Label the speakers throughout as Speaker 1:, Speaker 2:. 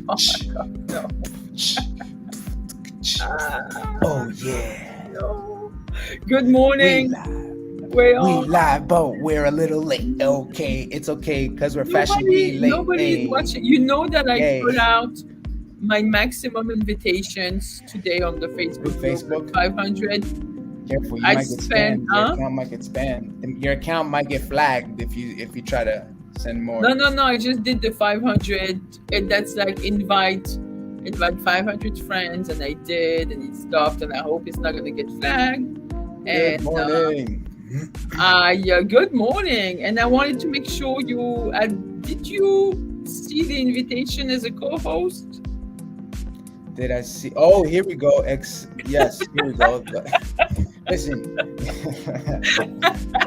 Speaker 1: Oh my God, no.
Speaker 2: Oh yeah.
Speaker 1: No. Good
Speaker 2: We
Speaker 1: morning.
Speaker 2: live.
Speaker 1: We're
Speaker 2: We
Speaker 1: on.
Speaker 2: live, but we're a little late. Okay, it's okay because we're fashionably late.
Speaker 1: Nobody is
Speaker 2: Hey,
Speaker 1: watching. You know that I put
Speaker 2: yay.
Speaker 1: out my maximum invitations today on the
Speaker 2: With
Speaker 1: Facebook group at
Speaker 2: Facebook,
Speaker 1: 500.
Speaker 2: careful, you
Speaker 1: I
Speaker 2: might get
Speaker 1: spent,
Speaker 2: spammed. Your account might get spammed. Your account might get flagged if you try to send more.
Speaker 1: No. I just did the 500, and that's like invite 500 friends, and I did, and it stopped, and I hope it's not gonna get flagged.
Speaker 2: Good
Speaker 1: And
Speaker 2: morning.
Speaker 1: good morning. And I wanted to make sure you did you see the invitation as a co-host?
Speaker 2: Did I see? Oh, here we go. Yes, here we go. Listen,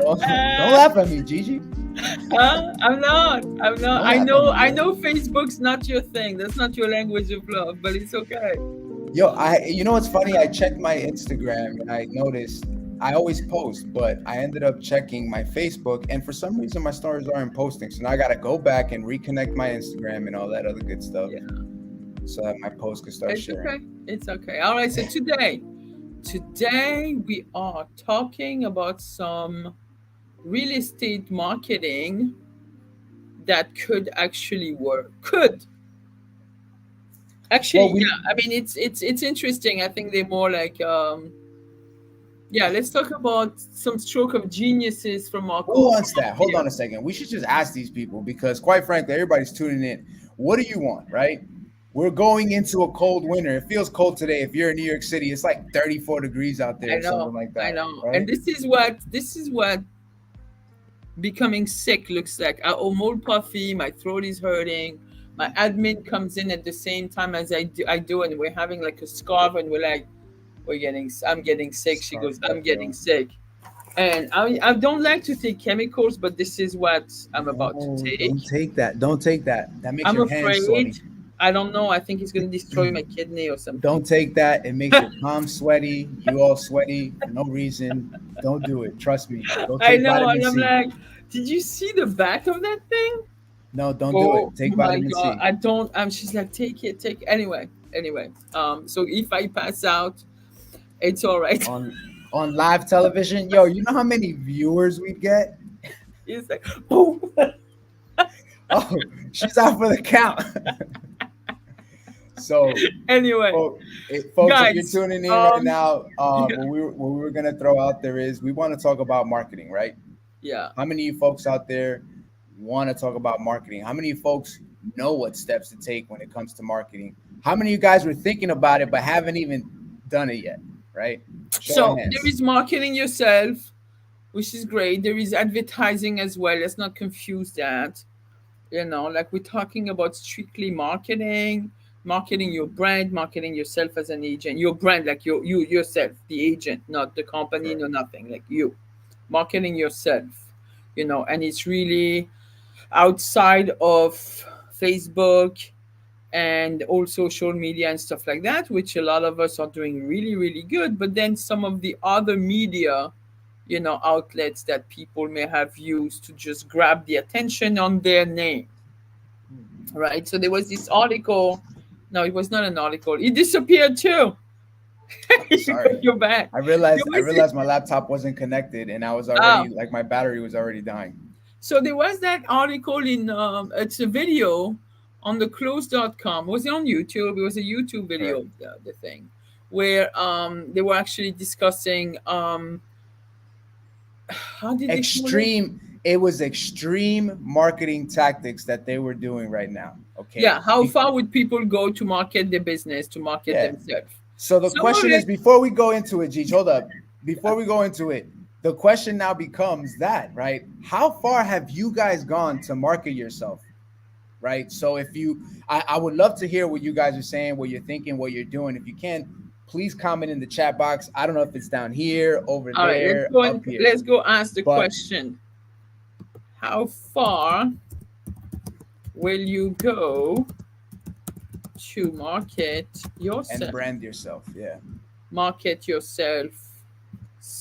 Speaker 2: don't laugh at me, Gigi.
Speaker 1: I'm not.
Speaker 2: Don't
Speaker 1: I
Speaker 2: laugh
Speaker 1: know.
Speaker 2: at me,
Speaker 1: I know. Facebook's not your thing. That's not your language of love. But it's okay.
Speaker 2: Yo, you know what's funny? I checked my Instagram and I noticed I always post, but I ended up checking my Facebook, and for some reason my stories aren't posting. So now I gotta go back and reconnect my Instagram and all that other good stuff,
Speaker 1: Yeah.
Speaker 2: so that my post can start
Speaker 1: It's
Speaker 2: sharing.
Speaker 1: okay. It's okay. All right. So today we are talking about some real estate marketing that could actually work. Could actually,
Speaker 2: Well,
Speaker 1: yeah. I mean, it's interesting. I think they're more like yeah. Let's talk about some stroke of geniuses from our
Speaker 2: who wants that? Hold
Speaker 1: field.
Speaker 2: on a second. We should just ask these people because, quite frankly, everybody's tuning in. What do you want, right? We're going into a cold winter. It feels cold today. If you're in New York City, it's like 34 degrees out there
Speaker 1: I
Speaker 2: or something
Speaker 1: know,
Speaker 2: like
Speaker 1: I
Speaker 2: that,
Speaker 1: know, and
Speaker 2: right?
Speaker 1: this is what becoming sick looks like. I'm all puffy. My throat is hurting. My admin comes in at the same time as I do, and we're having like a scarf, and we're like, I'm getting sick. She
Speaker 2: Scarf
Speaker 1: goes, I'm
Speaker 2: that,
Speaker 1: getting
Speaker 2: bro.
Speaker 1: sick. And I don't like to take chemicals, but this is what I'm about to
Speaker 2: No,
Speaker 1: take.
Speaker 2: don't take that. Don't take that. That makes
Speaker 1: I'm
Speaker 2: your hands
Speaker 1: afraid.
Speaker 2: sweaty.
Speaker 1: I don't know. I think it's going to destroy my kidney or something.
Speaker 2: Don't take that. It makes your palms sweaty. You all sweaty for no reason. Don't do it. Trust me. Go
Speaker 1: I
Speaker 2: take
Speaker 1: know.
Speaker 2: vitamin
Speaker 1: And I'm
Speaker 2: C.
Speaker 1: like, did you see the back of that thing?
Speaker 2: No, don't do
Speaker 1: Oh
Speaker 2: it. Take
Speaker 1: my
Speaker 2: vitamin
Speaker 1: God.
Speaker 2: C.
Speaker 1: I don't. She's like, take it, take it. Anyway. So if I pass out, it's all right.
Speaker 2: On live television. Yo, you know how many viewers we get?
Speaker 1: It's like, boom.
Speaker 2: Oh, she's out for the count. So,
Speaker 1: Anyway,
Speaker 2: folks, if you're
Speaker 1: guys.
Speaker 2: tuning in right
Speaker 1: Yeah,
Speaker 2: now, what we were gonna throw out there is we want to talk about marketing, right?
Speaker 1: yeah.
Speaker 2: How many of you folks out there want to talk about marketing? How many of you folks know what steps to take when it comes to marketing? How many of you guys were thinking about it but haven't even done it yet? Right? Show of
Speaker 1: So there
Speaker 2: hands.
Speaker 1: is marketing yourself, which is great. There is advertising as well. Let's not confuse that. Like we're talking about strictly marketing your brand, marketing yourself as an agent, your brand, like you yourself, the agent, not the company,
Speaker 2: Correct.
Speaker 1: no nothing, like you marketing yourself, and it's really outside of Facebook and all social media and stuff like that, which a lot of us are doing really, really good. But then some of the other media, outlets that people may have used to just grab the attention on their name, right? So there was this article. No, it was not an article. It disappeared too.
Speaker 2: Sorry.
Speaker 1: You're back.
Speaker 2: I
Speaker 1: There
Speaker 2: realized I
Speaker 1: was this,
Speaker 2: realized my laptop wasn't connected and I was
Speaker 1: ah,
Speaker 2: already like my battery was already dying.
Speaker 1: so there was that article in it's a video on the close.com. Was it on YouTube? It was a YouTube video
Speaker 2: Correct.
Speaker 1: of the thing where they were actually discussing how did they call it?
Speaker 2: It was extreme marketing tactics that they were doing right now. Okay.
Speaker 1: Yeah, how far would people go to market their business, to market
Speaker 2: Yeah.
Speaker 1: themselves?
Speaker 2: So the
Speaker 1: Some of
Speaker 2: question is,
Speaker 1: it,
Speaker 2: before we go into it, Gigi, hold up. Before we go into it, the question now becomes that, right? How far have you guys gone to market yourself? Right. So I would love to hear what you guys are saying, what you're thinking, what you're doing. If you can, please comment in the chat box. I don't know if it's down here, over
Speaker 1: all right,
Speaker 2: there, up here,
Speaker 1: let's go ask the
Speaker 2: but
Speaker 1: question. How far will you go to market
Speaker 2: and
Speaker 1: yourself?
Speaker 2: brand yourself. Yeah.
Speaker 1: Market yourself,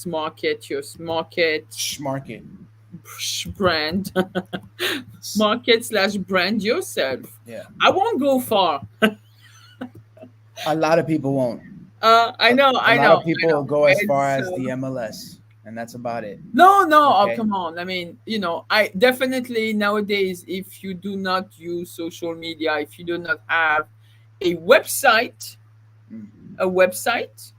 Speaker 1: market your market,
Speaker 2: Market.
Speaker 1: brand, market slash brand yourself.
Speaker 2: Yeah,
Speaker 1: I won't go far.
Speaker 2: a lot of people won't.
Speaker 1: I
Speaker 2: A,
Speaker 1: know,
Speaker 2: a
Speaker 1: I
Speaker 2: lot
Speaker 1: know,
Speaker 2: of
Speaker 1: I
Speaker 2: people
Speaker 1: know.
Speaker 2: go as far
Speaker 1: It's
Speaker 2: as the MLS, and that's about it.
Speaker 1: no, no. Oh,
Speaker 2: Okay.
Speaker 1: come on. I mean, I definitely nowadays, if you do not use social media, if you do not have a website,
Speaker 2: Mm,
Speaker 1: a website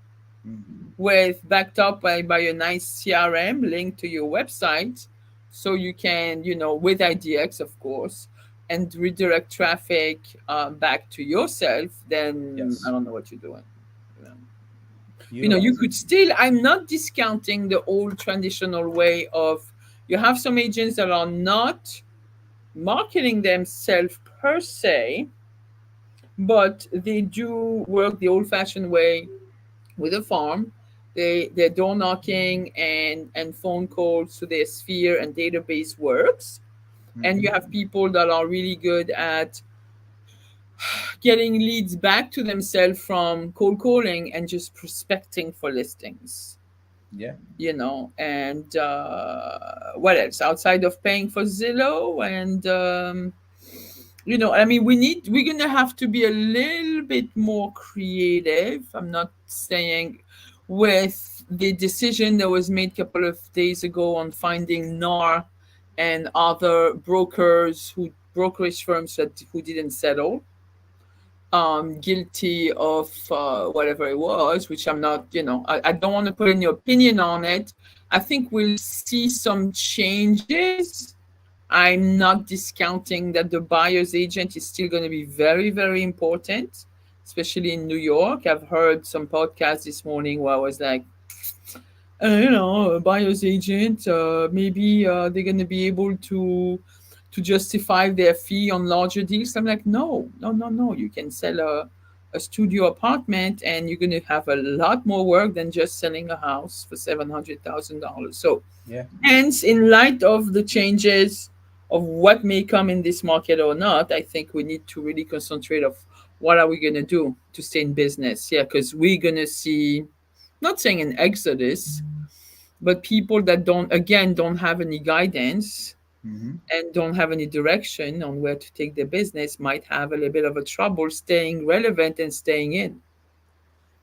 Speaker 2: mm,
Speaker 1: with backed up by a nice CRM linked to your website, so you can, with IDX, of course, and redirect traffic back to yourself, then I
Speaker 2: yes,
Speaker 1: don't know what you're doing. You know, you
Speaker 2: utilizing.
Speaker 1: could still, I'm not discounting the old traditional way of, you have some agents that are not marketing themselves per se, but they do work the old fashioned way with a farm. Their door knocking and phone calls to their sphere and database works. And you
Speaker 2: Hmm.
Speaker 1: have people that are really good at getting leads back to themselves from cold calling and just prospecting for listings.
Speaker 2: Yeah.
Speaker 1: And what else outside of paying for Zillow? And I mean, we're gonna have to be a little bit more creative. I'm not saying, with the decision that was made a couple of days ago on finding NAR and other brokerage firms who didn't settle, guilty of whatever it was, which I'm not, I don't want to put any opinion on it. I think we'll see some changes. I'm not discounting that the buyer's agent is still going to be very, very important, especially in New York. I've heard some podcasts this morning where I was like, a buyer's agent, maybe they're going to be able to justify their fee on larger deals. I'm like, no, no, no, no. You can sell a studio apartment, and you're going to have a lot more work than just selling a house for $700,000. So,
Speaker 2: Yeah.
Speaker 1: hence, in light of the changes of what may come in this market or not, I think we need to really concentrate of what are we going to do to stay in business. Yeah, because we're going to see, not saying an exodus, but people that don't have any guidance
Speaker 2: Hmm.
Speaker 1: and don't have any direction on where to take their business might have a little bit of a trouble staying relevant and staying in.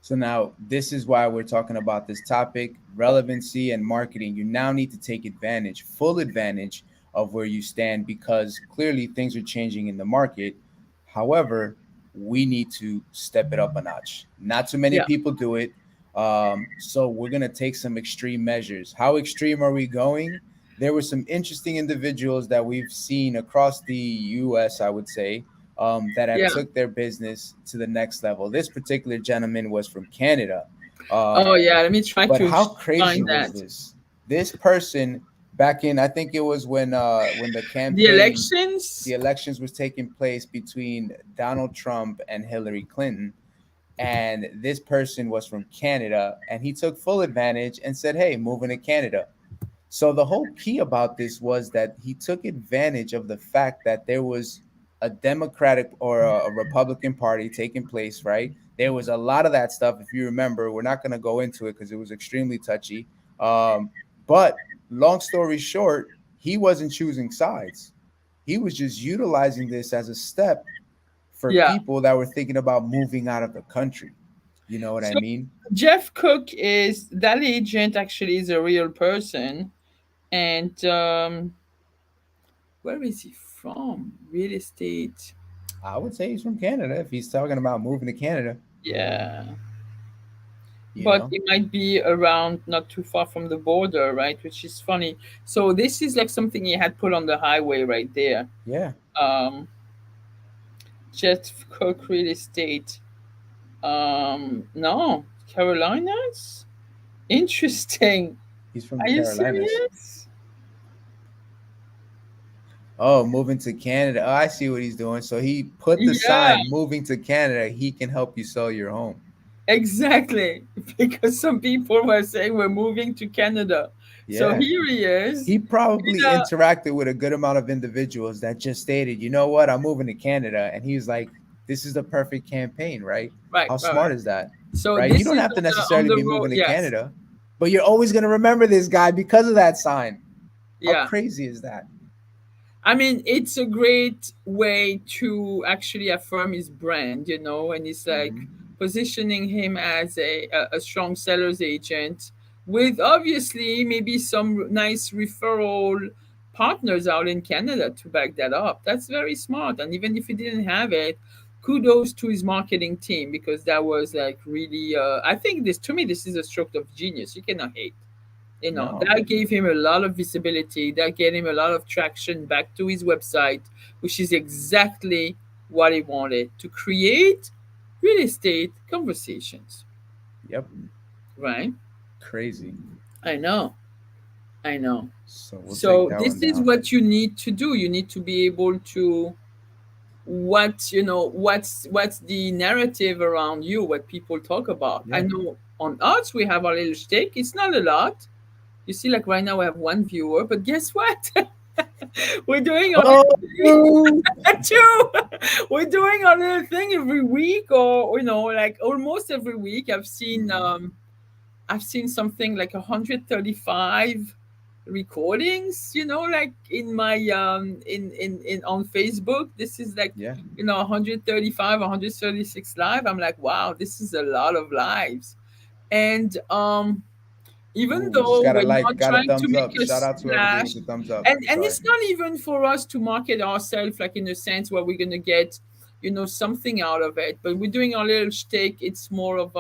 Speaker 2: So now this is why we're talking about this topic, relevancy and marketing. You now need to take advantage, full advantage of where you stand because clearly things are changing in the market. However, we need to step it up a notch. Not too many
Speaker 1: Yeah,
Speaker 2: people do it. So we're going to take some extreme measures. How extreme are we going? There were some interesting individuals that we've seen across the US, I would say, that have
Speaker 1: yeah.
Speaker 2: took their business to the next level. This particular gentleman was from Canada.
Speaker 1: Oh,
Speaker 2: Um,
Speaker 1: yeah. Let me try
Speaker 2: but
Speaker 1: to
Speaker 2: how crazy
Speaker 1: find
Speaker 2: was
Speaker 1: that.
Speaker 2: this? This person back in, I think it was when the
Speaker 1: The
Speaker 2: campaign, the
Speaker 1: elections.
Speaker 2: elections was taking place between Donald Trump and Hillary Clinton, and this person was from Canada, and he took full advantage and said, "Hey, moving to Canada." So the whole key about this was that he took advantage of the fact that there was a Democratic or a Republican Party taking place, right? There was a lot of that stuff. If you remember, we're not going to go into it because it was extremely touchy. But long story short, he wasn't choosing sides. He was just utilizing this as a step for
Speaker 1: Yeah.
Speaker 2: people that were thinking about moving out of the country. You know what I
Speaker 1: So
Speaker 2: mean?
Speaker 1: Jeff Cook, is that agent, actually is a real person. And where is he from? Real estate.
Speaker 2: I would say he's from Canada if he's talking about moving to Canada,
Speaker 1: Yeah.
Speaker 2: you
Speaker 1: But
Speaker 2: know?
Speaker 1: it might be around not too far from the border, right? Which is funny. So this is like something he had put on the highway right there.
Speaker 2: Yeah,
Speaker 1: Um, Jet Cook Real Estate. No, Carolinas. Interesting.
Speaker 2: he's from the
Speaker 1: Are you
Speaker 2: Carolinas.
Speaker 1: serious?
Speaker 2: Oh, moving to Canada. Oh, I see what he's doing. So he put the
Speaker 1: Yeah,
Speaker 2: sign, moving to Canada, he can help you sell your home.
Speaker 1: exactly. Because some people were saying we're moving to Canada. So
Speaker 2: Yeah.
Speaker 1: here he is.
Speaker 2: He probably
Speaker 1: Yeah,
Speaker 2: interacted with a good amount of individuals that just stated, you know what, I'm moving to Canada. And he was like, this is the perfect campaign, right?
Speaker 1: right,
Speaker 2: How
Speaker 1: right,
Speaker 2: smart
Speaker 1: right.
Speaker 2: is that?
Speaker 1: So
Speaker 2: Right? You
Speaker 1: this
Speaker 2: don't
Speaker 1: is
Speaker 2: have to
Speaker 1: on
Speaker 2: necessarily
Speaker 1: the
Speaker 2: be
Speaker 1: road.
Speaker 2: moving to
Speaker 1: Yes,
Speaker 2: Canada, but you're always going to remember this guy because of that sign. How
Speaker 1: Yeah.
Speaker 2: crazy is that?
Speaker 1: I mean, it's a great way to actually affirm his brand, and it's like
Speaker 2: Hmm.
Speaker 1: positioning him as a strong seller's agent with obviously maybe some nice referral partners out in Canada to back that up. That's very smart. And even if he didn't have it, kudos to his marketing team because that was like really, I think this, to me, this is a stroke of genius. You cannot hate.
Speaker 2: No.
Speaker 1: That gave him a lot of visibility, that gave him a lot of traction back to his website, which is exactly what he wanted to create real estate conversations,
Speaker 2: Yep.
Speaker 1: right?
Speaker 2: Crazy.
Speaker 1: I know, I know.
Speaker 2: So we'll take
Speaker 1: So
Speaker 2: that one
Speaker 1: this is
Speaker 2: down.
Speaker 1: what you need to do. You need to be able to what's the narrative around you, what people talk about. I
Speaker 2: Yeah.
Speaker 1: know on us we have our little stake. It's not a lot. You see, like right now we have one viewer, but guess what? We're doing our
Speaker 2: Oh,
Speaker 1: two. We're doing our little thing every week, or like almost every week.
Speaker 2: mhm.
Speaker 1: I've seen something like 135 recordings. Like in my in on Facebook. This is like
Speaker 2: Yeah.
Speaker 1: 135, 136 live. I'm like, wow, this is a lot of lives, and even
Speaker 2: Ooh, just
Speaker 1: though
Speaker 2: got a
Speaker 1: we're
Speaker 2: like,
Speaker 1: not
Speaker 2: got a
Speaker 1: trying to
Speaker 2: thumbs
Speaker 1: make
Speaker 2: up.
Speaker 1: a
Speaker 2: Shout out to whoever gave
Speaker 1: splash,
Speaker 2: us a thumbs up.
Speaker 1: and
Speaker 2: Sorry.
Speaker 1: it's not even for us to market ourselves like in a sense where we're gonna get something out of it, but we're doing our little shtick. It's more of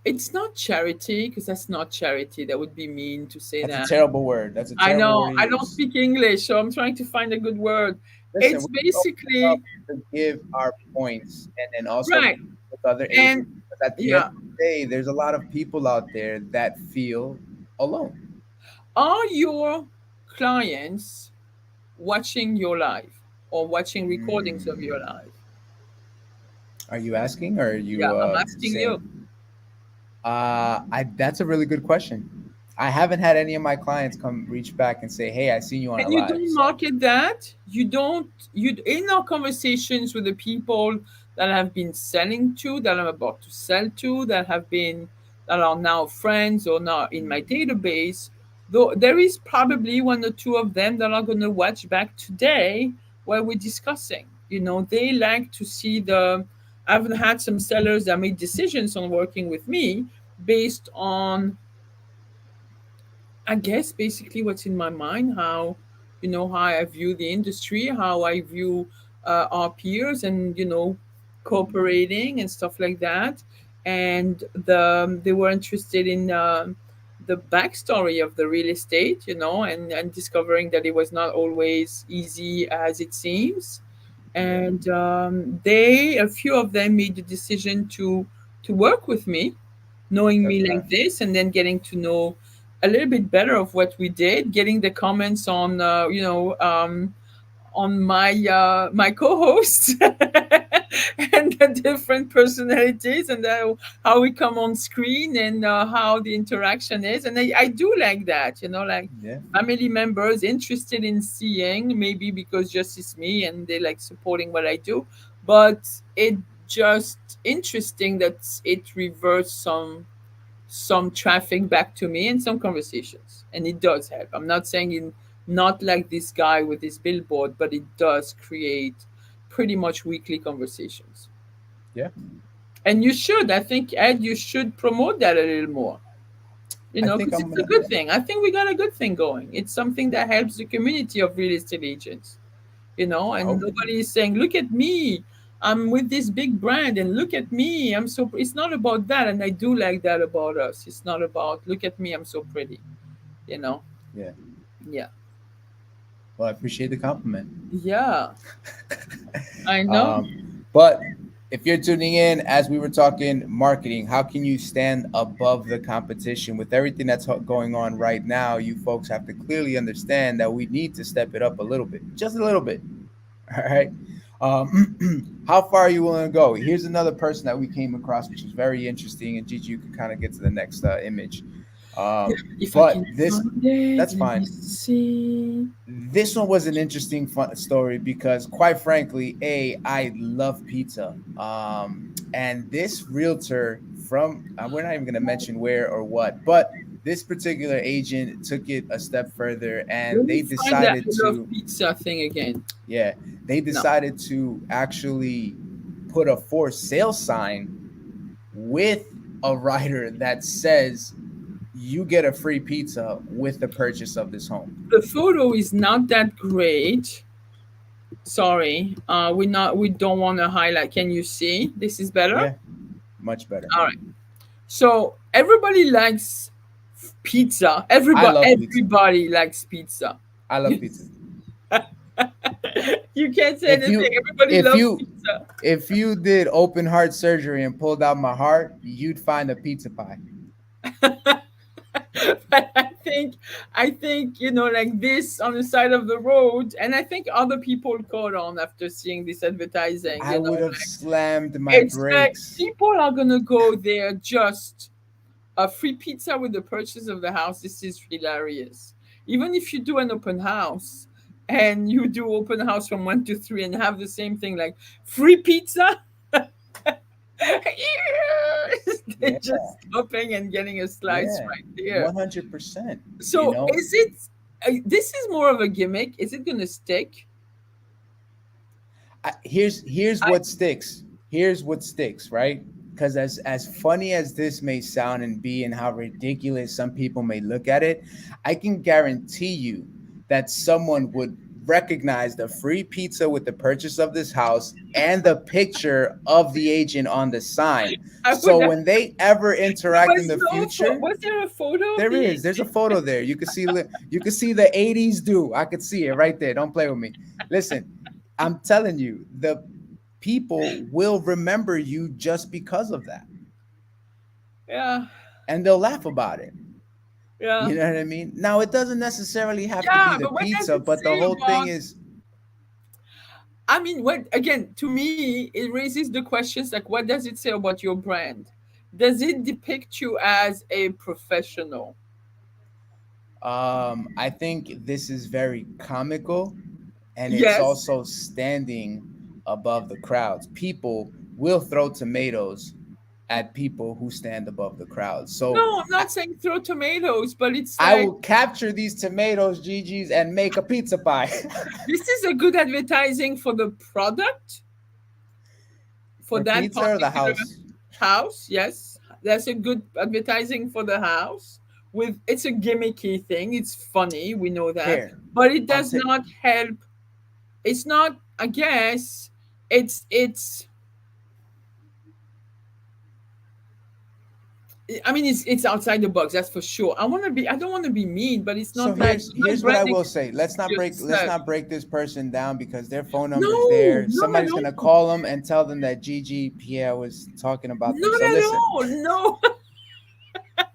Speaker 1: it's not charity because that's not charity. That would be mean to say
Speaker 2: That's a
Speaker 1: that.
Speaker 2: terrible word. That's a
Speaker 1: I
Speaker 2: terrible
Speaker 1: know
Speaker 2: word to
Speaker 1: I don't
Speaker 2: use.
Speaker 1: speak English, so I'm trying to find a good word.
Speaker 2: Listen,
Speaker 1: It's
Speaker 2: we open up
Speaker 1: basically
Speaker 2: to give our points and then also
Speaker 1: right,
Speaker 2: with other agents.
Speaker 1: and
Speaker 2: Because at the end
Speaker 1: yeah.
Speaker 2: of the day, there's a lot of people out there that feel alone.
Speaker 1: Are your clients watching your live or watching recordings of your
Speaker 2: Mm.
Speaker 1: live?
Speaker 2: Are you asking or are
Speaker 1: Yeah,
Speaker 2: you
Speaker 1: I'm asking you.
Speaker 2: saying? I That's a really good question. I haven't had any of my clients come reach back and say, "Hey, I seen you on a
Speaker 1: And you
Speaker 2: live."
Speaker 1: don't
Speaker 2: So
Speaker 1: market that. You don't. You in our conversations with the people that I've been selling to, that I'm about to sell to, that are now friends or now in my
Speaker 2: mhm.
Speaker 1: database. Though there is probably one or two of them that are going to watch back today while we're discussing. They like to see the. I've had some sellers that made decisions on working with me based on, I guess, basically what's in my mind, how I view the industry, how I view our peers, and cooperating and stuff like that. And they were interested in the backstory of the real estate, and discovering that it was not always easy as it seems.
Speaker 2: Yeah,
Speaker 1: And a few of them made the decision to work with me, knowing
Speaker 2: that's
Speaker 1: me like
Speaker 2: nice.
Speaker 1: this, and then getting to know a little bit better of what we did, getting the comments on my co-hosts and the different personalities, and how we come on screen, and how the interaction is. And I do like that, like
Speaker 2: Yeah,
Speaker 1: family members interested in seeing, maybe because just it's me and they like supporting what I do, but it just interesting that it reverts some traffic back to me and some conversations, and it does help. I'm not saying in not like this guy with his billboard, but it does create pretty much weekly conversations.
Speaker 2: yeah.
Speaker 1: And you should, I think, Ed, you should promote that a little more,
Speaker 2: I think
Speaker 1: because
Speaker 2: I'm
Speaker 1: it's a
Speaker 2: gonna.
Speaker 1: good thing. I think we got a good thing going. It's something that helps the community of real estate agents, and
Speaker 2: Oh,
Speaker 1: nobody is saying, look at me, I'm with this big brand, and look at me, I'm so it's not about that. And I do like that about us. It's not about, look at me, I'm so pretty, you know
Speaker 2: yeah.
Speaker 1: yeah.
Speaker 2: Well, I appreciate the compliment.
Speaker 1: Yeah, I know.
Speaker 2: Um, but if you're tuning in, as we were talking marketing, how can you stand above the competition with everything that's going on right now? You folks have to clearly understand that we need to step it up a little bit, just a little bit. All right. How far are you willing to go? Here's another person that we came across, which is very interesting. And Gigi, you can kind of get to the next image.
Speaker 1: Yeah, if I
Speaker 2: But
Speaker 1: can
Speaker 2: this,
Speaker 1: find it,
Speaker 2: that's
Speaker 1: let me
Speaker 2: fine.
Speaker 1: see.
Speaker 2: This one was an interesting fun story because, quite frankly, I love pizza. And this realtor from we're not even going to mention where or what, but This particular agent took it a step further,
Speaker 1: Let
Speaker 2: and
Speaker 1: me
Speaker 2: they
Speaker 1: find that
Speaker 2: decided
Speaker 1: I love
Speaker 2: to,
Speaker 1: pizza thing again.
Speaker 2: yeah, they
Speaker 1: No.
Speaker 2: decided to actually put a for sale sign with a rider that says you get a free pizza with the purchase of this home.
Speaker 1: The photo is not that great. Sorry. We don't want to highlight. Can you see? This is better?
Speaker 2: Yeah, much better.
Speaker 1: All right. So everybody likes pizza.
Speaker 2: I love pizza.
Speaker 1: Everybody likes pizza.
Speaker 2: I love pizza.
Speaker 1: You can't say
Speaker 2: If
Speaker 1: anything.
Speaker 2: you
Speaker 1: Everybody
Speaker 2: if
Speaker 1: loves
Speaker 2: you
Speaker 1: pizza.
Speaker 2: if you did open heart surgery and pulled out my heart, you'd find a pizza pie.
Speaker 1: But I think, like this on the side of the road, and I think other people caught on after seeing this advertising,
Speaker 2: I would have
Speaker 1: like
Speaker 2: slammed my
Speaker 1: it's like
Speaker 2: brakes.
Speaker 1: people are gonna go there just a free pizza with the purchase of the house. This is hilarious. Even if you do an open house and you do open house from 1 to 3 and have the same thing like free pizza, they're
Speaker 2: Yeah,
Speaker 1: just stopping and getting a slice
Speaker 2: yeah,
Speaker 1: right there.
Speaker 2: 100%. You
Speaker 1: So
Speaker 2: know,
Speaker 1: is it? This is more of a gimmick. Is it gonna stick?
Speaker 2: here's
Speaker 1: I
Speaker 2: what sticks. Here's what sticks, right? Because as funny as this may sound and be, and how ridiculous some people may look at it, I can guarantee you that someone would recognize the free pizza with the purchase of this house and the picture of the agent on the sign.
Speaker 1: I would.
Speaker 2: So when they ever
Speaker 1: There
Speaker 2: interact in
Speaker 1: was
Speaker 2: the
Speaker 1: no.
Speaker 2: future,
Speaker 1: Was there a photo of
Speaker 2: there
Speaker 1: the?
Speaker 2: is. There's a photo there. You can see the 80s do. I could see it right there. Don't play with me. Listen, I'm telling you, the people will remember you just because of that.
Speaker 1: Yeah,
Speaker 2: And they'll laugh about it.
Speaker 1: yeah,
Speaker 2: You know what I mean? Now it doesn't necessarily have to be
Speaker 1: yeah.
Speaker 2: the
Speaker 1: But what does
Speaker 2: pizza,
Speaker 1: it
Speaker 2: but the
Speaker 1: say
Speaker 2: whole thing
Speaker 1: about?
Speaker 2: is,
Speaker 1: I mean, what again? To me, it raises the questions like, what does it say about your brand? Does it depict you as a professional?
Speaker 2: I think this is very comical, and it's
Speaker 1: Yes.
Speaker 2: also standing above the crowds. People will throw tomatoes at people who stand above the crowds. So
Speaker 1: No, I'm not saying throw tomatoes, but it's
Speaker 2: I
Speaker 1: like
Speaker 2: will capture these tomatoes, Gigi's, and make a pizza pie.
Speaker 1: this is a good advertising for the product, for
Speaker 2: For
Speaker 1: that
Speaker 2: pizza or the
Speaker 1: particular
Speaker 2: house?
Speaker 1: house. Yes, that's a good advertising for the house. With it's a gimmicky thing. It's funny, we know that,
Speaker 2: Here,
Speaker 1: but it
Speaker 2: I'll
Speaker 1: does
Speaker 2: take.
Speaker 1: not help. It's not. I guess it's. I mean, it's outside the box. That's for sure. I want to be. I don't want to be mean, but it's
Speaker 2: So
Speaker 1: not like
Speaker 2: here's
Speaker 1: I'm not
Speaker 2: here's what I
Speaker 1: branding
Speaker 2: will say. Let's
Speaker 1: yourself.
Speaker 2: not break this person down because their phone number's
Speaker 1: No,
Speaker 2: there.
Speaker 1: not at
Speaker 2: Somebody's gonna
Speaker 1: all.
Speaker 2: call them and tell them that Gigi Pierre was talking about them.
Speaker 1: Not
Speaker 2: So
Speaker 1: at
Speaker 2: listen,
Speaker 1: all. No,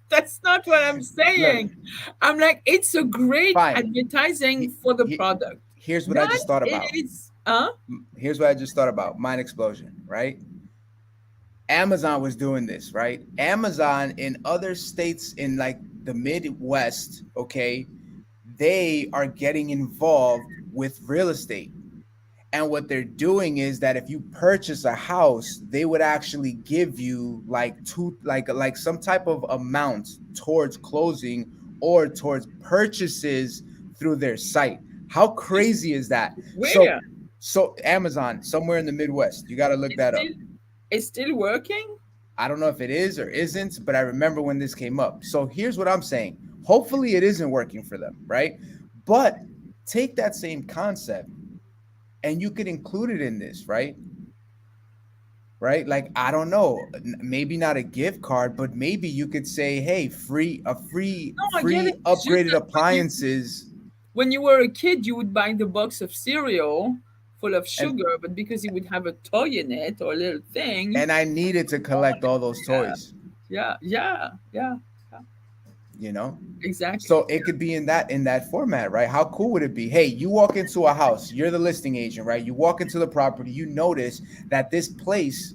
Speaker 1: that's not what I'm
Speaker 2: look,
Speaker 1: saying. I'm like, it's a great
Speaker 2: fine.
Speaker 1: advertising
Speaker 2: He,
Speaker 1: for the
Speaker 2: he,
Speaker 1: product.
Speaker 2: here's what I
Speaker 1: That
Speaker 2: just thought about.
Speaker 1: is, huh?
Speaker 2: Here's what I just thought about. Mind explosion, right? Amazon was doing this, right? Amazon in other states in like the Midwest, okay, they are getting involved with real estate. And what they're doing is that if you purchase a house, they would actually give you like some type of amount towards closing or towards purchases through their site. How crazy is that?
Speaker 1: Where?
Speaker 2: So Amazon somewhere in the Midwest, you got to look
Speaker 1: It's
Speaker 2: that
Speaker 1: still,
Speaker 2: up.
Speaker 1: it's still working.
Speaker 2: I don't know if it is or isn't, but I remember when this came up. So here's what I'm saying. Hopefully it isn't working for them, right? But take that same concept and you could include it in this, right? Right? Like I don't know, maybe not a gift card, but maybe you could say, "Hey,
Speaker 1: No, I get it.
Speaker 2: free
Speaker 1: It's just
Speaker 2: upgraded
Speaker 1: that
Speaker 2: appliances."
Speaker 1: when you were a kid, you would buy the box of cereal full of
Speaker 2: And
Speaker 1: sugar, but because it would have a toy in it or a little thing.
Speaker 2: I needed to collect all those
Speaker 1: Yeah,
Speaker 2: toys,
Speaker 1: yeah, yeah, yeah, yeah,
Speaker 2: you know?
Speaker 1: exactly.
Speaker 2: So it could be in that format, right? How cool would it be? Hey, you walk into a house, you're the listing agent, right? You walk into the property, you notice that this place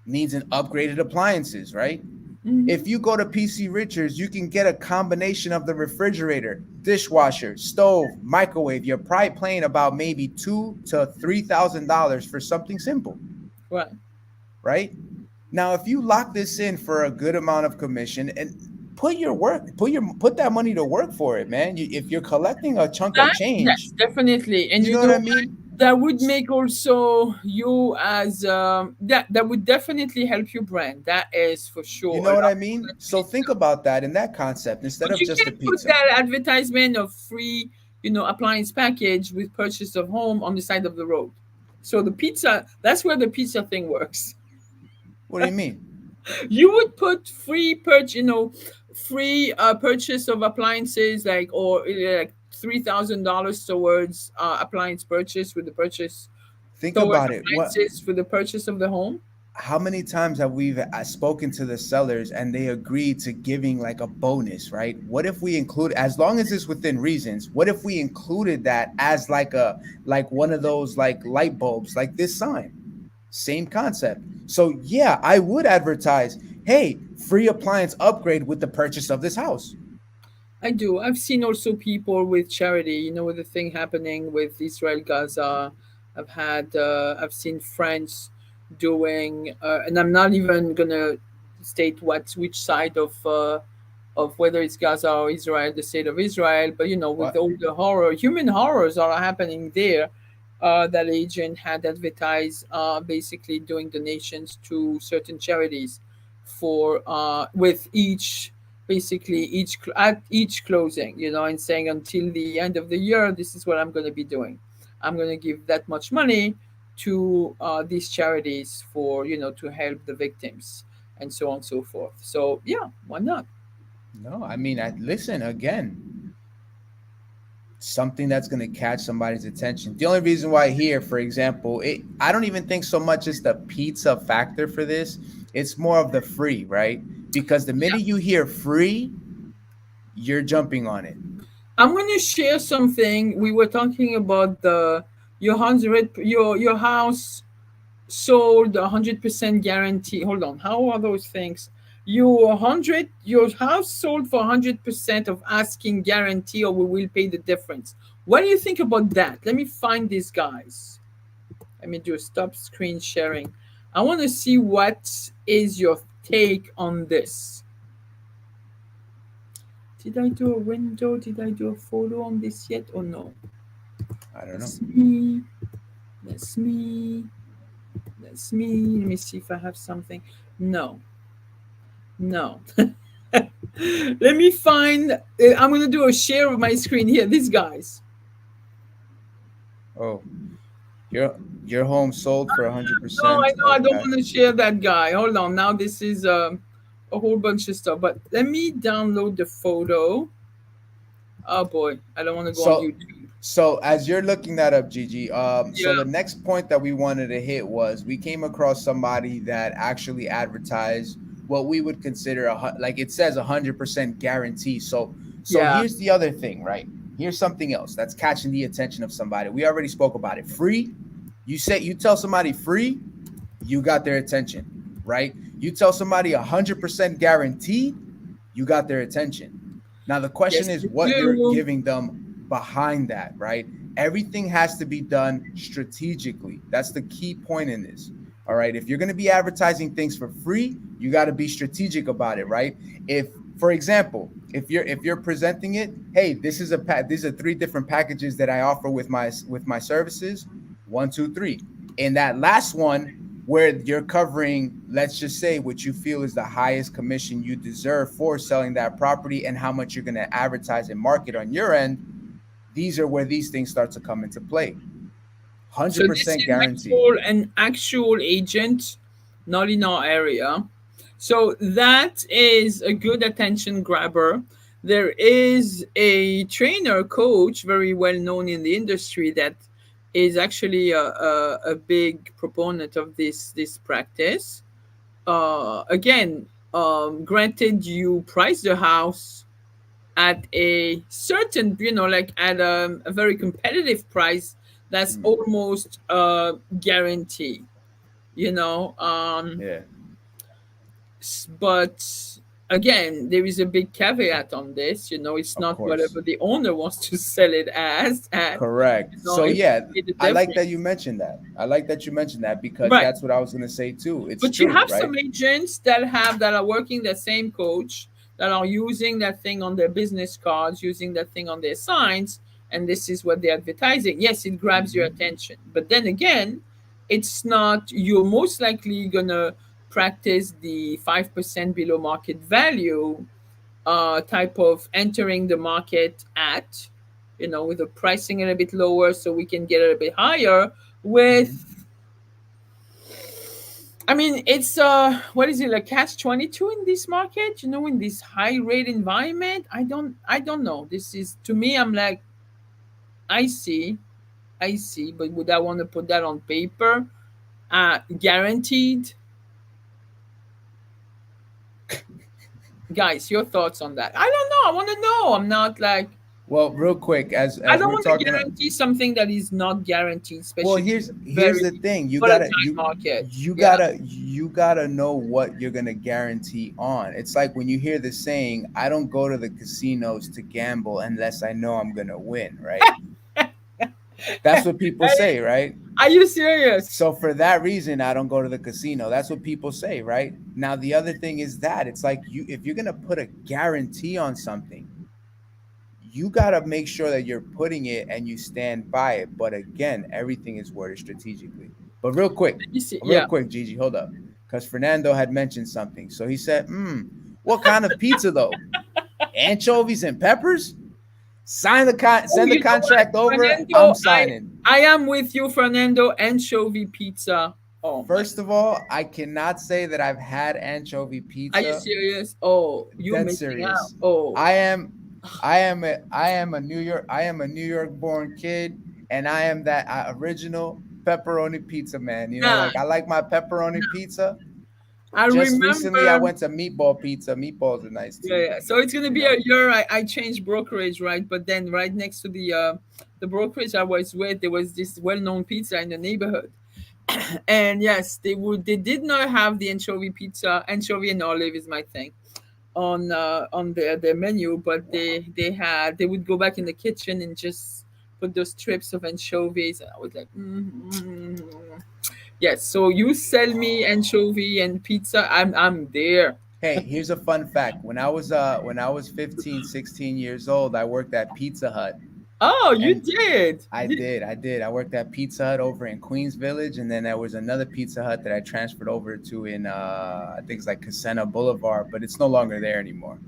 Speaker 2: needs an upgraded appliances, right?
Speaker 1: Hmm.
Speaker 2: If you go to PC Richards, you can get a combination of the refrigerator, dishwasher, stove, microwave. You're probably paying about maybe $2,000 to $3,000 for something simple,
Speaker 1: Right.
Speaker 2: right? Now, if you lock this in for a good amount of commission, and put that money to work for it, man. If you're collecting a chunk of
Speaker 1: That,
Speaker 2: change,
Speaker 1: yes, definitely. And
Speaker 2: you
Speaker 1: you
Speaker 2: know what
Speaker 1: know
Speaker 2: I mean?
Speaker 1: that would make also you as that would definitely help your brand. That is for
Speaker 2: You
Speaker 1: sure. A
Speaker 2: know what
Speaker 1: lot
Speaker 2: I
Speaker 1: of
Speaker 2: mean?
Speaker 1: people
Speaker 2: So
Speaker 1: actually do
Speaker 2: think
Speaker 1: that.
Speaker 2: about that in that concept instead
Speaker 1: But
Speaker 2: of
Speaker 1: you
Speaker 2: just the
Speaker 1: can't put
Speaker 2: pizza.
Speaker 1: that advertisement of free, appliance package with purchase of home on the side of the road. So the pizza, that's where the pizza thing works.
Speaker 2: What do you mean?
Speaker 1: You would put free purchase of appliances, like, or like $3,000 towards appliance purchase with the purchase
Speaker 2: Think
Speaker 1: towards
Speaker 2: about it. What
Speaker 1: appliances for the purchase of the home.
Speaker 2: how many times have we spoken to the sellers and they agreed to giving like a bonus, right? What if we include, as long as it's within reasons, what if we included that as like one of those like light bulbs, like this sign? Same concept. So yeah, I would advertise, hey, free appliance upgrade with the purchase of this house.
Speaker 1: I do. I've seen also people with charity, with the thing happening with Israel Gaza. I've seen friends doing, and I'm not even gonna state which side of whether it's Gaza or Israel, the state of Israel, but with
Speaker 2: What?
Speaker 1: all the human horrors are happening there, that agent had advertised basically doing donations to certain charities for with each basically at each closing, and saying until the end of the year, this is what I'm going to be doing. I'm going to give that much money to these charities for to help the victims and so on and so forth. So yeah, why not?
Speaker 2: No, I mean, listen again. Something that's going to catch somebody's attention. The only reason why here, for example, I don't even think so much is the pizza factor for this. It's more of the free, right? Because the
Speaker 1: Yeah.
Speaker 2: minute you hear free, you're jumping on it.
Speaker 1: I'm going to share something. We were talking about your house sold 100% guarantee. Hold on, how are those things? Your house sold for 100% of asking guarantee, or we will pay the difference. What do you think about that? Let me find these guys. Let me do a stop screen sharing. I want to see what is your take on this. Did I do a window? Did I do a photo on this yet or no?
Speaker 2: I don't know.
Speaker 1: That's me. That's me. That's me. Let me see if I have something. No. No. Let me find. I'm going to do a share of my screen here. These guys.
Speaker 2: Oh, your home sold for
Speaker 1: No, I
Speaker 2: 100%
Speaker 1: know I
Speaker 2: of
Speaker 1: don't
Speaker 2: that.
Speaker 1: want to share that guy. Hold on. Now this is a whole bunch of stuff. But let me download the photo. Oh boy, I don't want to go on
Speaker 2: So
Speaker 1: YouTube.
Speaker 2: so as you're looking that up, Gigi, so the
Speaker 1: Yeah,
Speaker 2: next point that we wanted to hit was we came across somebody that actually advertised what we would consider like it says 100% guarantee. So
Speaker 1: yeah.
Speaker 2: here's the other thing, right? Here's something else that's catching the attention of somebody. We already spoke about it. Free. You tell somebody free, you got their attention, right? You tell somebody 100% guaranteed, you got their attention. Now the question
Speaker 1: Yes,
Speaker 2: is
Speaker 1: you
Speaker 2: what you're
Speaker 1: do.
Speaker 2: giving them behind that, right? Everything has to be done strategically. That's the key point in this. All right. If you're going to be advertising things for free, you got to be strategic about it, right? If, for example, if you're presenting it, hey, these are three different packages that I offer with my services. One, two, three. In that last one, where you're covering, let's just say, what you feel is the highest commission you deserve for selling that property and how much you're going to advertise and market on your end, these are where these things start to come into play.
Speaker 1: So this
Speaker 2: 100%
Speaker 1: is
Speaker 2: guarantee.
Speaker 1: an actual agent, not in our area. So that is a good attention grabber. There is a trainer coach very well known in the industry that is actually a big proponent of this practice. Again, granted, you price the house at a certain, like at a very competitive price that's
Speaker 2: Mm,
Speaker 1: almost a guarantee, you know.
Speaker 2: yeah,
Speaker 1: But again, there is a big caveat on this. It's
Speaker 2: of
Speaker 1: not
Speaker 2: course.
Speaker 1: whatever the owner wants to sell it as at.
Speaker 2: Correct. So
Speaker 1: If
Speaker 2: yeah,
Speaker 1: they pay the
Speaker 2: I like that you
Speaker 1: difference.
Speaker 2: mentioned that. I like that you mentioned that because
Speaker 1: Right.
Speaker 2: that's what I was going to say too. It's
Speaker 1: But you
Speaker 2: true,
Speaker 1: have
Speaker 2: right?
Speaker 1: some agents that are working the same coach that are using that thing on their business cards, using that thing on their signs, and this is what they're advertising. Yes, it grabs your
Speaker 2: Hmm.
Speaker 1: attention. But then again, it's not, you're most likely gonna practice the 5% below market value type of entering the market at, with the pricing a little bit lower so we can get a little bit higher
Speaker 2: Hmm.
Speaker 1: with, I mean, it's what is it, like catch 22 in this market, in this high rate environment. I don't know. This is, to me, I'm like, I see, I see, but would I want to put that on paper? Guaranteed. Guys, your thoughts on that? I don't know. I want to know. I'm not like,
Speaker 2: Well, real quick,
Speaker 1: I
Speaker 2: as
Speaker 1: don't
Speaker 2: we're
Speaker 1: want to
Speaker 2: talking.
Speaker 1: guarantee something that is not guaranteed,
Speaker 2: Well,
Speaker 1: especially in a
Speaker 2: here's
Speaker 1: very
Speaker 2: the thing. You
Speaker 1: volatile
Speaker 2: gotta you
Speaker 1: market.
Speaker 2: you
Speaker 1: Yeah.
Speaker 2: gotta you gotta know what you're gonna guarantee on. It's like when you hear the saying, "I don't go to the casinos to gamble unless I know I'm gonna win." Right? That's what people
Speaker 1: Hey,
Speaker 2: say, right?
Speaker 1: are you serious?
Speaker 2: So for that reason, I don't go to the casino. That's what people say, right? Now the other thing is that it's like if you're gonna put a guarantee on something, you gotta make sure that you're putting it and you stand by it. But again, everything is worded strategically. But
Speaker 1: You see,
Speaker 2: real
Speaker 1: yeah.
Speaker 2: quick, Gigi, hold up, because Fernando had mentioned something. So he said, "What kind of pizza though? Anchovies and peppers?
Speaker 1: Oh,
Speaker 2: Send the
Speaker 1: you know what,
Speaker 2: contract over. I'm
Speaker 1: Fernando? I
Speaker 2: signing."
Speaker 1: I am with you, Fernando. Anchovy pizza. Oh my!
Speaker 2: First of all, I cannot say that I've had anchovy
Speaker 1: Are you
Speaker 2: pizza.
Speaker 1: serious? Oh, you're
Speaker 2: Dead
Speaker 1: missing out.
Speaker 2: serious.
Speaker 1: Oh,
Speaker 2: I am I am a New York born kid, and I am that original pepperoni pizza man.
Speaker 1: nah,
Speaker 2: Like I like my pepperoni pizza.
Speaker 1: I
Speaker 2: Just recently I
Speaker 1: remember.
Speaker 2: went to meatball pizza. Meatballs are nice
Speaker 1: Yeah,
Speaker 2: too.
Speaker 1: yeah. So it's gonna
Speaker 2: You
Speaker 1: be a
Speaker 2: know.
Speaker 1: year. I changed brokerage, right? But then right next to the brokerage I was with, there was this well-known pizza in the neighborhood. And yes, they did not have the anchovy pizza. Anchovy and olive is my thing on their menu, but they would go back in the kitchen and just put those strips of anchovies, and I was like, yes. So you sell me anchovy and pizza, I'm there.
Speaker 2: Hey, here's a fun fact. When I was 15, 16 years old, I worked at Pizza Hut.
Speaker 1: Oh, you
Speaker 2: And
Speaker 1: did.
Speaker 2: I did. I did. I worked at Pizza Hut over in Queens Village, and then there was another Pizza Hut that I transferred over to in I think it's like Casena Boulevard, but it's no longer there anymore.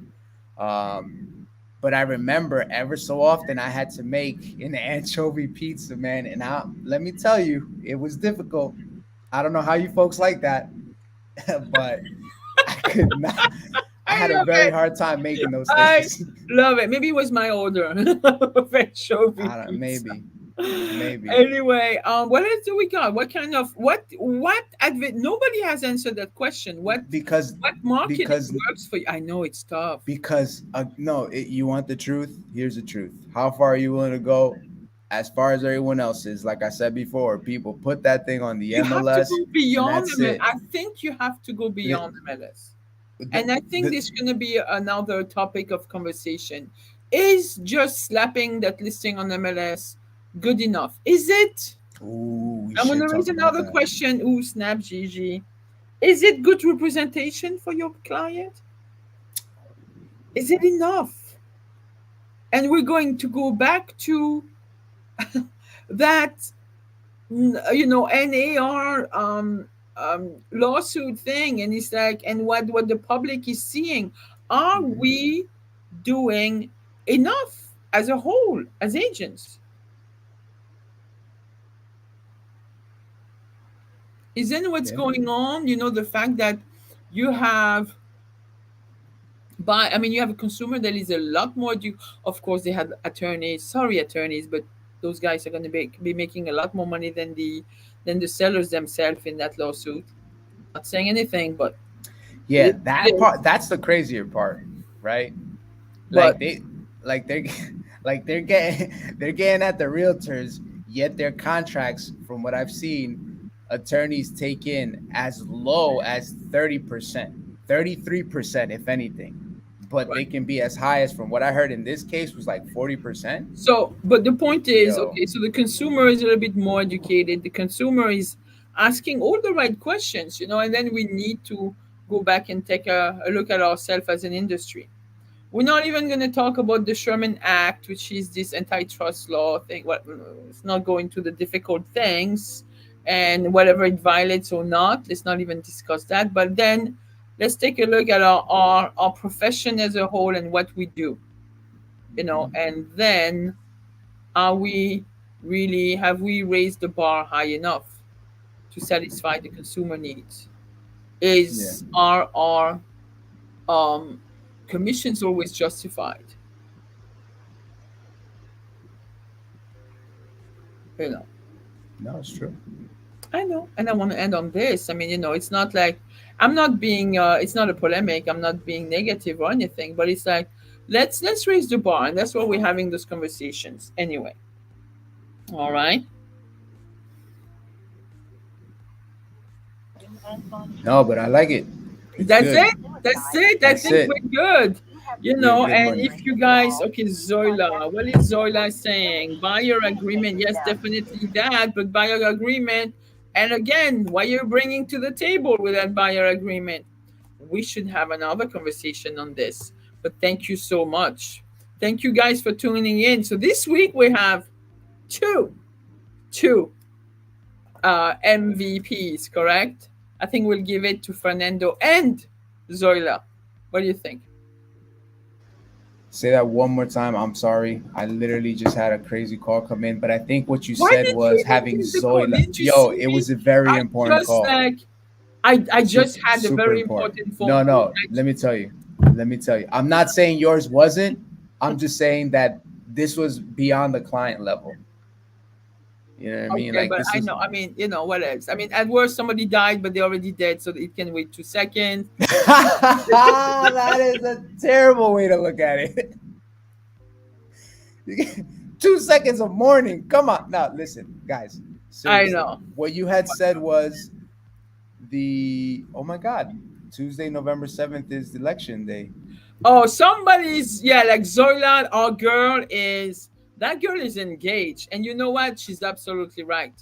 Speaker 2: Um, but I remember ever so often I had to make an anchovy pizza, man, and let me tell you, it was difficult. I don't know how you folks like that, but I could not. I
Speaker 1: I
Speaker 2: had a
Speaker 1: love
Speaker 2: very
Speaker 1: it.
Speaker 2: hard time making those
Speaker 1: I
Speaker 2: things.
Speaker 1: love it. Maybe it was my order of anchovy
Speaker 2: I don't,
Speaker 1: pizza.
Speaker 2: maybe, maybe.
Speaker 1: Anyway, what else do we got? What kind of what advert? Nobody has answered that question.
Speaker 2: because
Speaker 1: What marketing
Speaker 2: because
Speaker 1: works for you? I know it's tough.
Speaker 2: no, you want the truth. Here's the truth. How far are you willing to go? As far as everyone else is, like I said before, people put that thing on the
Speaker 1: You have to
Speaker 2: MLS,
Speaker 1: go
Speaker 2: and
Speaker 1: beyond
Speaker 2: that's
Speaker 1: MLS.
Speaker 2: it.
Speaker 1: I think you have to go
Speaker 2: the,
Speaker 1: beyond MLS.
Speaker 2: the,
Speaker 1: And I think
Speaker 2: the
Speaker 1: this is going to be another topic of conversation. Is just slapping that listing on MLS good enough? Is it?
Speaker 2: Ooh, we
Speaker 1: I'm going
Speaker 2: should
Speaker 1: to raise
Speaker 2: talk about
Speaker 1: another
Speaker 2: that.
Speaker 1: question. Ooh, snap, Gigi. Is it good representation for your client? Is it enough? And we're going to go back to that, NAR lawsuit thing, and it's like, and what the public is seeing. Are
Speaker 2: Hmm.
Speaker 1: we doing enough as a whole as agents? Isn't what's
Speaker 2: Okay.
Speaker 1: going on, the fact that you have, I mean, you have a consumer that is a lot more due. Of course, they had attorneys, sorry, attorneys, but those guys are going to be making a lot more money than the sellers themselves in that lawsuit. Not saying anything, but it
Speaker 2: Yeah,
Speaker 1: is what
Speaker 2: that
Speaker 1: it
Speaker 2: part.
Speaker 1: is.
Speaker 2: That's the crazier part, right?
Speaker 1: But
Speaker 2: Like like they're, like they're getting at the realtors. Yet their contracts, from what I've seen, attorneys take in as low as 30%, 33%, if anything. But they
Speaker 1: right.
Speaker 2: can be as high as, from what I heard in this case, was like 40%.
Speaker 1: So, but the point is,
Speaker 2: Yo,
Speaker 1: okay, so the consumer is a little bit more educated. The consumer is asking all the right questions, and then we need to go back and take a look at ourselves as an industry. We're not even going to talk about the Sherman Act, which is this antitrust law thing. Well, it's not going to the difficult things and whatever it violates or not. Let's not even discuss that. But then let's take a look at our profession as a whole and what we do, and then are we really, have we raised the bar high enough to satisfy the consumer needs?
Speaker 2: Yeah.
Speaker 1: Is our um, commissions always justified? You know,
Speaker 2: No, it's true.
Speaker 1: I know, and I want to end on this. I mean, it's not like I'm not being. It's not a polemic. I'm not being negative or anything, but it's like let's raise the bar, and that's why we're having those conversations anyway. All right.
Speaker 2: No, but I like it. It's
Speaker 1: That's
Speaker 2: good.
Speaker 1: it. That's it. I
Speaker 2: That's
Speaker 1: think
Speaker 2: it.
Speaker 1: we're good.
Speaker 2: We have good
Speaker 1: And
Speaker 2: money.
Speaker 1: if you guys, okay, Zoila, what is Zoila saying? Buyer agreement. Yes, definitely that. But buyer agreement. And again, what you're bringing to the table with that buyer agreement? We should have another conversation on this. But thank you so much. Thank you guys for tuning in. So this week we have two, two MVPs, correct? I think we'll give it to Fernando and Zoila. What do you think?
Speaker 2: Say that one more time. I'm sorry. I literally just had a crazy call come in, but I think what you
Speaker 1: Why
Speaker 2: said
Speaker 1: did you
Speaker 2: was
Speaker 1: even
Speaker 2: having
Speaker 1: take the call?
Speaker 2: Zoila.
Speaker 1: Didn't you
Speaker 2: Yo,
Speaker 1: see
Speaker 2: it
Speaker 1: me?
Speaker 2: was a very
Speaker 1: I
Speaker 2: important
Speaker 1: just
Speaker 2: call.
Speaker 1: like I just had a
Speaker 2: Super
Speaker 1: very
Speaker 2: important.
Speaker 1: important phone
Speaker 2: No,
Speaker 1: call.
Speaker 2: no. Let me tell you. Let me tell you. I'm not saying yours wasn't. I'm just saying that this was beyond the client level. You know what I mean?
Speaker 1: Okay,
Speaker 2: Like
Speaker 1: but
Speaker 2: this
Speaker 1: I
Speaker 2: was.
Speaker 1: know. I mean, what else? I mean, at worst, somebody died, but they're already dead, so it can wait 2 seconds.
Speaker 2: That is a terrible way to look at it. 2 seconds of mourning. Come on. Now, listen, guys.
Speaker 1: I
Speaker 2: Seriously.
Speaker 1: know.
Speaker 2: What you had said was oh my God, Tuesday, November 7th is election day.
Speaker 1: Oh, somebody's, yeah, like Zoila, our girl is, that girl is engaged. And you know what? She's absolutely right.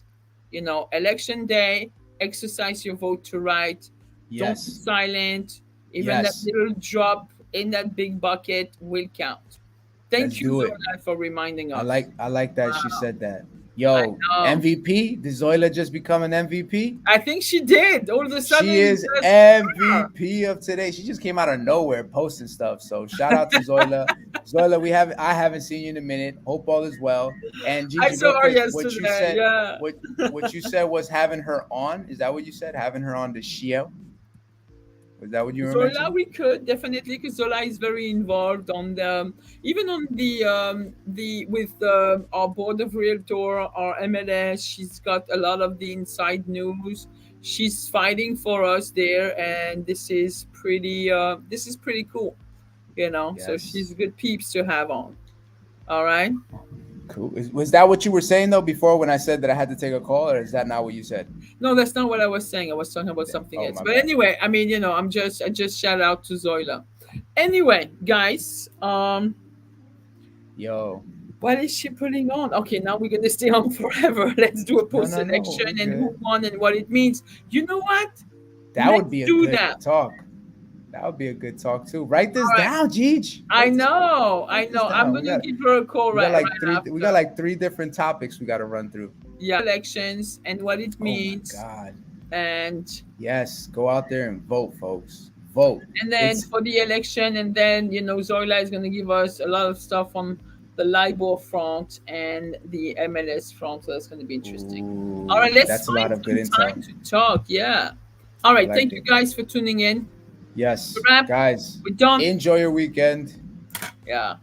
Speaker 1: Election day, exercise your vote to right. Don't be
Speaker 2: Yes.
Speaker 1: silent. Even that
Speaker 2: Yes.
Speaker 1: little drop in that big bucket will count.
Speaker 2: Let's
Speaker 1: Thank you,
Speaker 2: do it.
Speaker 1: Zoila, for reminding
Speaker 2: I
Speaker 1: us.
Speaker 2: like I like that she said that.
Speaker 1: I
Speaker 2: Yo,
Speaker 1: know.
Speaker 2: MVP? Did Zoila just become an MVP?
Speaker 1: I think she did. All of a sudden,
Speaker 2: She
Speaker 1: it's
Speaker 2: is
Speaker 1: just her.
Speaker 2: MVP of today. She just came out of nowhere posting stuff. So shout out to Zoila. Zoila, I haven't seen you in a minute. Hope all is well. And
Speaker 1: I
Speaker 2: Gigi, real
Speaker 1: saw her
Speaker 2: quick,
Speaker 1: yesterday. Yeah.
Speaker 2: what you said was having her on. Is that what you said? Having her on the show? Was that what you were
Speaker 1: Zola,
Speaker 2: mentioning?
Speaker 1: we could definitely, because Zola is very involved on the, even on the with our board of realtor, our MLS. She's got a lot of the inside news. She's fighting for us there, and this is pretty cool. So
Speaker 2: Yes.
Speaker 1: she's good peeps to have on. All right.
Speaker 2: Cool. Was that what you were saying though before when I said that I had to take a call, or is that not what you said?
Speaker 1: No, that's not what I was saying. I was talking about something
Speaker 2: Oh,
Speaker 1: else.
Speaker 2: my
Speaker 1: But
Speaker 2: bad.
Speaker 1: anyway, I mean, I just shout out to Zoila. Anyway, guys,
Speaker 2: Yo.
Speaker 1: what is she putting on? Okay, now we're gonna stay on forever. Let's do a
Speaker 2: No, no, no.
Speaker 1: post-election
Speaker 2: We
Speaker 1: and who
Speaker 2: good.
Speaker 1: won and what it means. You know what?
Speaker 2: That would
Speaker 1: Let's
Speaker 2: be a
Speaker 1: do
Speaker 2: good
Speaker 1: that.
Speaker 2: talk. That would be a good talk too. Write this
Speaker 1: All right.
Speaker 2: down, Jeej.
Speaker 1: I
Speaker 2: Write this.
Speaker 1: know, I
Speaker 2: Write this
Speaker 1: know. I'm
Speaker 2: down.
Speaker 1: gonna give her a call
Speaker 2: We got
Speaker 1: right
Speaker 2: like three. We
Speaker 1: after.
Speaker 2: got like three different topics we got to run through.
Speaker 1: Yeah, elections and what it
Speaker 2: Oh my
Speaker 1: means,
Speaker 2: God.
Speaker 1: and
Speaker 2: Yes, go out there and vote, folks. Vote.
Speaker 1: then
Speaker 2: It's
Speaker 1: for the election, and then Zoila is gonna give us a lot of stuff on the LIBOR front and the MLS front. So that's gonna be interesting. All right,
Speaker 2: ooh,
Speaker 1: let's
Speaker 2: that's a lot
Speaker 1: find
Speaker 2: of good
Speaker 1: some
Speaker 2: intel.
Speaker 1: time to talk. Yeah. All
Speaker 2: I
Speaker 1: right.
Speaker 2: like
Speaker 1: Thank you
Speaker 2: it.
Speaker 1: guys for tuning in.
Speaker 2: Yes,
Speaker 1: Wrap.
Speaker 2: guys,
Speaker 1: We're done.
Speaker 2: enjoy your weekend.
Speaker 1: Yeah.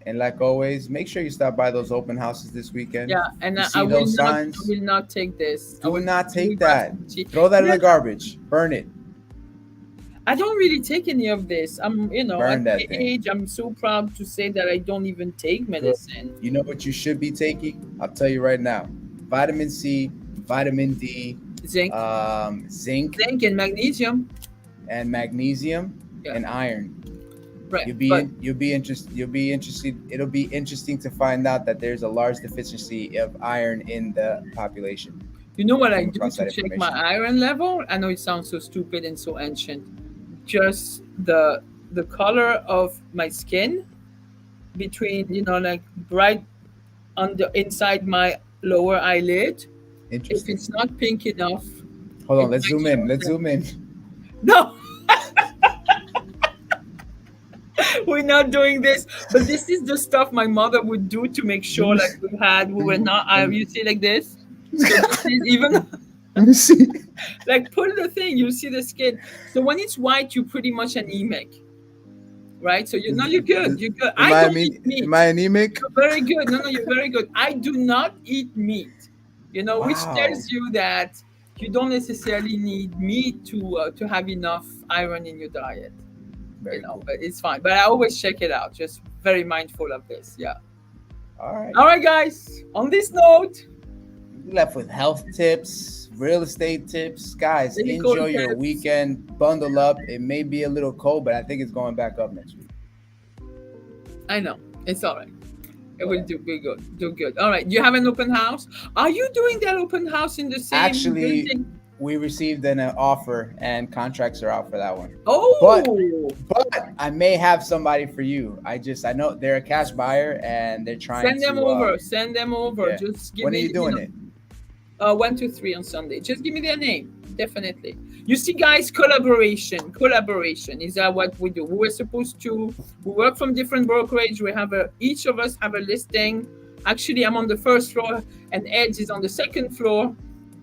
Speaker 2: And like always, make sure you stop by those open houses this weekend.
Speaker 1: Yeah. And
Speaker 2: You
Speaker 1: I
Speaker 2: see
Speaker 1: will
Speaker 2: those
Speaker 1: not. I
Speaker 2: signs?
Speaker 1: will not take this. I
Speaker 2: Do
Speaker 1: will.
Speaker 2: not
Speaker 1: I will
Speaker 2: take
Speaker 1: grab
Speaker 2: that.
Speaker 1: some tea.
Speaker 2: Throw that in
Speaker 1: Yeah.
Speaker 2: the garbage. Burn it.
Speaker 1: I don't really take any of this. At
Speaker 2: Burn
Speaker 1: my
Speaker 2: that thing.
Speaker 1: age, I'm so proud to say that I don't even take
Speaker 2: Good.
Speaker 1: medicine.
Speaker 2: You know what you should be taking? I'll tell you right now. Vitamin C, vitamin D,
Speaker 1: Zinc,
Speaker 2: zinc,
Speaker 1: zinc and magnesium.
Speaker 2: and magnesium
Speaker 1: Yeah.
Speaker 2: and iron.
Speaker 1: Right. But
Speaker 2: You'll be interested. You'll be interested. It'll be interesting to find out that there's a large deficiency of iron in the population.
Speaker 1: you know
Speaker 2: You'll
Speaker 1: what I
Speaker 2: come
Speaker 1: do
Speaker 2: across
Speaker 1: to
Speaker 2: that
Speaker 1: check my
Speaker 2: information.
Speaker 1: iron level? I know it sounds so stupid and so ancient. Just the the color of my skin between, like bright on the inside my lower eyelid. If
Speaker 2: Interesting.
Speaker 1: it's not pink enough,
Speaker 2: Hold
Speaker 1: it
Speaker 2: on, let's
Speaker 1: might
Speaker 2: zoom
Speaker 1: show
Speaker 2: in. Let's
Speaker 1: that.
Speaker 2: zoom in.
Speaker 1: No, we're not doing this. But this is the stuff my mother would do to make
Speaker 2: Let
Speaker 1: sure
Speaker 2: me
Speaker 1: like
Speaker 2: see.
Speaker 1: we were not.
Speaker 2: Let me,
Speaker 1: You see like this. So this is even
Speaker 2: let me see.
Speaker 1: like pull the thing. You see the skin. So when it's white, you're pretty much anemic, right? So you
Speaker 2: Is,
Speaker 1: no, you're good.
Speaker 2: is,
Speaker 1: You're good.
Speaker 2: am
Speaker 1: I
Speaker 2: I
Speaker 1: don't eat
Speaker 2: mean? Am
Speaker 1: meat.
Speaker 2: I anemic?
Speaker 1: You're very good. No, no, you're very good. I do not eat meat. Which
Speaker 2: Wow.
Speaker 1: tells you that you don't necessarily need meat to have enough iron in your diet.
Speaker 2: Very cool.
Speaker 1: But it's fine. But I always check it out. Just very mindful of this. Yeah.
Speaker 2: All right.
Speaker 1: All right, guys. On this note,
Speaker 2: We left with health tips, real estate tips. Guys,
Speaker 1: clinical
Speaker 2: enjoy your
Speaker 1: tips.
Speaker 2: weekend. Bundle up. It may be a little cold, but I think it's going back up next week.
Speaker 1: I know it's all right. It will
Speaker 2: Whatever.
Speaker 1: do be good. Do good. All right. You have an open house. Are you doing that open house in the same
Speaker 2: Actually,
Speaker 1: building?
Speaker 2: we received an offer and contracts are out for that one. But
Speaker 1: Oh,
Speaker 2: I may have somebody for you. I know they're a cash buyer and they're trying
Speaker 1: send them
Speaker 2: to
Speaker 1: over. Send them over.
Speaker 2: yeah.
Speaker 1: Just give
Speaker 2: When are
Speaker 1: me,
Speaker 2: you doing it?
Speaker 1: 1 to 3 on Sunday. Just give me their name. Definitely. You see, guys, collaboration. Collaboration is that what we do. We were supposed to. We work from different brokerage. We have each of us have a listing. Actually, I'm on the first floor, and Edge is on the second floor.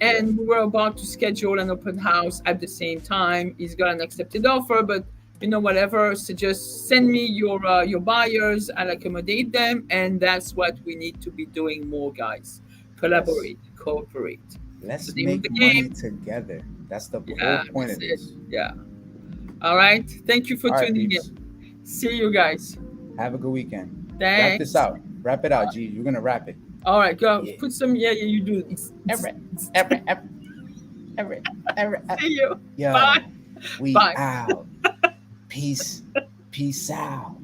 Speaker 2: Yeah.
Speaker 1: And we were about to schedule an open house at the same time. He's got an accepted offer, but whatever. So just send me your buyers. I'll accommodate them, and that's what we need to be doing more, guys.
Speaker 2: Yes.
Speaker 1: Collaborate, cooperate. It's the
Speaker 2: Let's
Speaker 1: name of the
Speaker 2: make money
Speaker 1: game.
Speaker 2: together. That's the whole
Speaker 1: Yeah,
Speaker 2: point
Speaker 1: that's
Speaker 2: of
Speaker 1: it.
Speaker 2: this.
Speaker 1: Yeah. All right. Thank you for
Speaker 2: All right,
Speaker 1: tuning
Speaker 2: peeps.
Speaker 1: in. See you guys.
Speaker 2: Have a good weekend. Wrap this
Speaker 1: Thanks.
Speaker 2: out. Wrap it out, G. You're gonna wrap it.
Speaker 1: All right, go
Speaker 2: Yeah.
Speaker 1: put some. Yeah, yeah, you do.
Speaker 2: Every, every, every, every, every.
Speaker 1: See you. Bye.
Speaker 2: Yo, we
Speaker 1: Bye.
Speaker 2: out. Peace. Peace out.